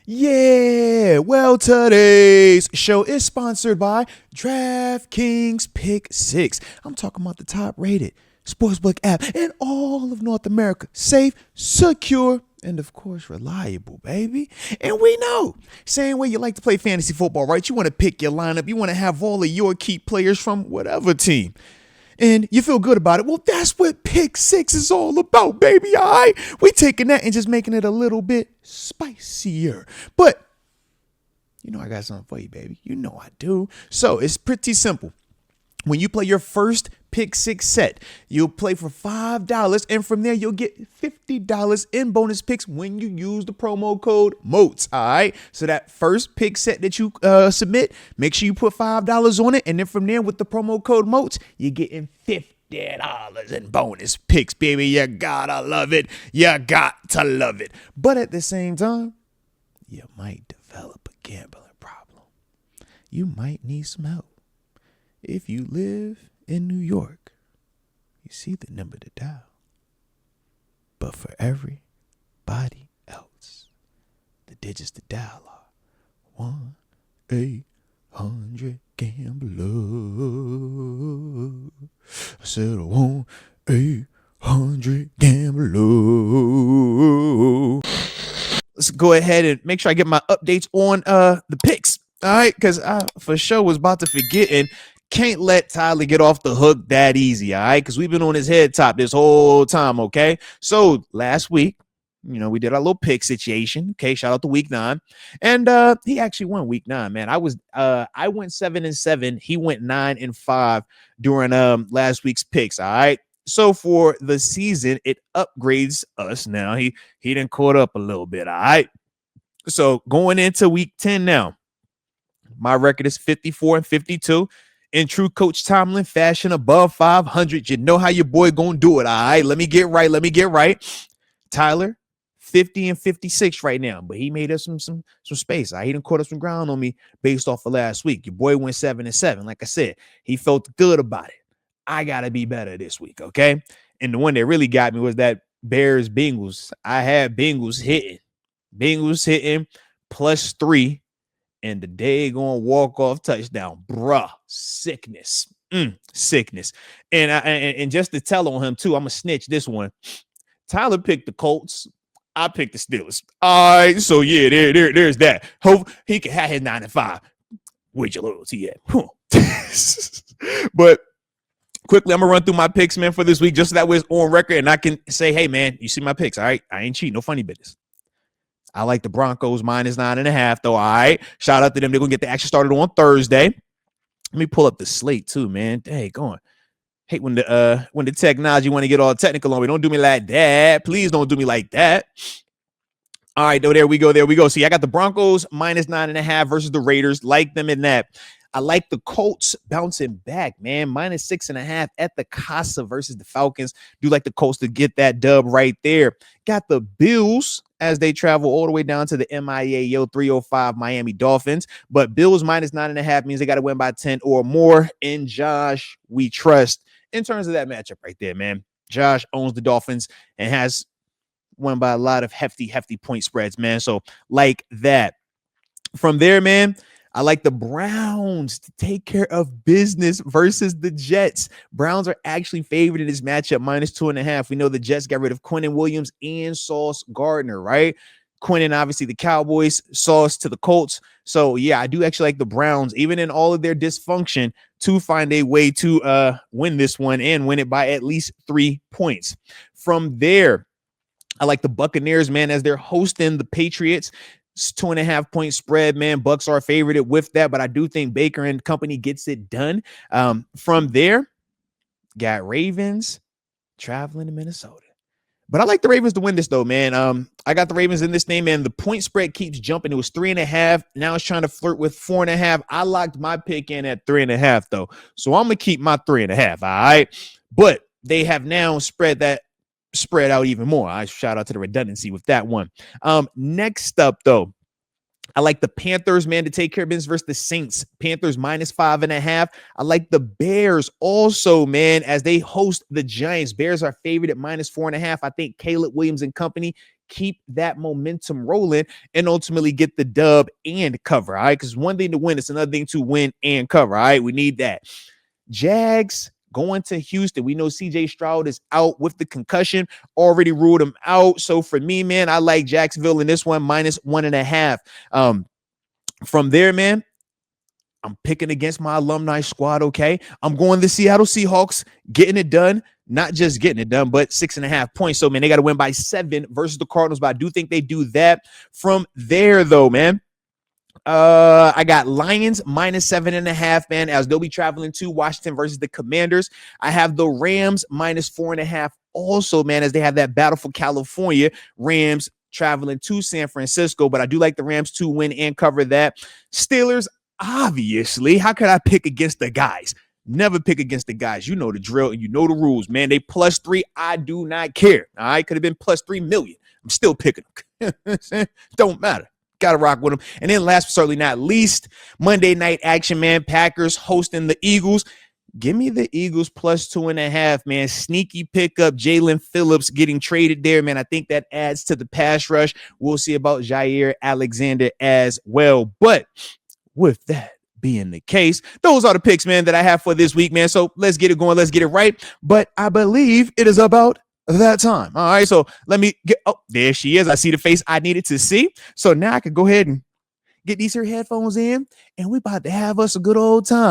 Yeah, well, today's show is sponsored by DraftKings Pick 6. I'm talking about the top rated sportsbook app in all of North America. Safe, secure, and of course, reliable, baby. And we know, same way you like to play fantasy football, right? You want to pick your lineup, you want to have all of your key players from whatever team, and you feel good about it. Well, that's what Pick 6 is all about, baby, all right? We taking that and just making it a little bit spicier. But you know I got something for you, baby. You know I do. So it's pretty simple. When you play your first Pick 6 set, you'll play for $5, and from there you'll get $50 in bonus picks when you use the promo code Moats. All right. So that first pick set that you submit, make sure you put $5 on it, and then from there with the promo code Moats, you're getting $50 in bonus picks, baby. You gotta love it. You got to love it. But at the same time, you might develop a gambling problem. You might need some help. If you live in New York, you see the number to dial. But for everybody else, the digits to dial are 1-800-GAMBLER. I said 1-800-GAMBLER. Let's go ahead and make sure I get my updates on the picks. All right, because I for sure was about to forget and can't let Tyler get off the hook that easy, all right? Because we've been on his head top this whole time, okay? So last week, we did our little pick situation, okay? Shout out to week 9. And he actually won week 9, man. I went 7-7. He went 9-5 during last week's picks, all right? So for the season, it upgrades us now. He done caught up a little bit, all right? So going into week 10 now, my record is 54-52. In true Coach Tomlin fashion, above 500. You know how your boy gonna do it, all right? Let me get right. Tyler, 50-56 right now, but he made us some space. He done caught up some ground on me based off of last week. Your boy went 7-7. Like I said, he felt good about it. I gotta be better this week, okay? And the one that really got me was that Bears Bengals. I had Bengals hitting +3. And the daggone walk-off touchdown, bruh, sickness. And just to tell on him too, I'm gonna snitch this one. Tyler picked the Colts. I picked the Steelers. All right, so yeah, there's that. Hope he can have his 9-5. Where's your loyalty at? But quickly, I'm gonna run through my picks, man, for this week, just so that way it's on record and I can say, hey, man, you see my picks, all right? I ain't cheating, no funny business. I like the Broncos -9.5, though. All right. Shout out to them. They're going to get the action started on Thursday. Let me pull up the slate, too, man. Dang, going. Hate when the technology want to get all technical on me. Don't do me like that. Please don't do me like that. All right, though. There we go. See, I got the Broncos -9.5 versus the Raiders. Like them in that. I like the Colts bouncing back, man. -6.5 at the Casa versus the Falcons. Do like the Colts to get that dub right there. Got the Bills as they travel all the way down to the MIA 305 Miami Dolphins. But Bills -9.5 means they got to win by 10 or more. In Josh, we trust in terms of that matchup right there, man. Josh owns the Dolphins and has won by a lot of hefty point spreads, man. So like that. From there, man, I like the Browns to take care of business versus the Jets. Browns are actually favored in this matchup, -2.5. We know the Jets got rid of Quinnen Williams and Sauce Gardner, right? Quinnen, obviously, the Cowboys, Sauce to the Colts. So, yeah, I do actually like the Browns, even in all of their dysfunction, to find a way to win this one and win it by at least 3 points. From there, I like the Buccaneers, man, as they're hosting the Patriots. 2.5 point spread, man. Bucks are favored with that, but I do think Baker and company gets it done. From there, got Ravens traveling to Minnesota. But I like the Ravens to win this, though, man. I got the Ravens in this thing, man. The point spread keeps jumping. It was 3.5. Now it's trying to flirt with 4.5. I locked my pick in at 3.5, though. So I'm going to keep my 3.5, all right? But they have now spread out even more. I shout out to the redundancy with that one. Next up, though, I like the Panthers, man, to take care of business versus the Saints. Panthers -5.5. I like the Bears also, man, as they host the Giants. Bears are favored at -4.5. I think Caleb Williams and company keep that momentum rolling and ultimately get the dub and cover. All right. Because one thing to win, it's another thing to win and cover. All right. We need that. Jags going to Houston. We know CJ Stroud is out with the concussion, already ruled him out. So for me, man, I like Jacksonville in this one, -1.5. From there, man, I'm picking against my alumni squad. Okay. I'm going the Seattle Seahawks, getting it done. Not just getting it done, but 6.5 points. So, man, they got to win by 7 versus the Cardinals. But I do think they do that. From there, though, man, I got Lions -7.5, man, as they'll be traveling to Washington versus the Commanders. I have the Rams -4.5 also, man, as they have that battle for California. Rams traveling to San Francisco, but I do like the Rams to win and cover that. Steelers, obviously, how could I pick against the guys? Never pick against the guys. You know the drill and you know the rules, man. They +3. I do not care. All right. Could have been +3 million. I'm still picking them. Don't matter. Got to rock with them. And then last but certainly not least, Monday night action, man. Packers hosting the Eagles. Give me the Eagles +2.5, man. Sneaky pickup. Jalen Phillips getting traded there, man. I think that adds to the pass rush. We'll see about Jair Alexander as well. But with that being the case, those are the picks, man, that I have for this week, man. So let's get it going. Let's get it right. But I believe it is about that time. All right. So let me get, oh, there she is. I see the face I needed to see. So now I can go ahead and get these here headphones in, and we about to have us a good old time.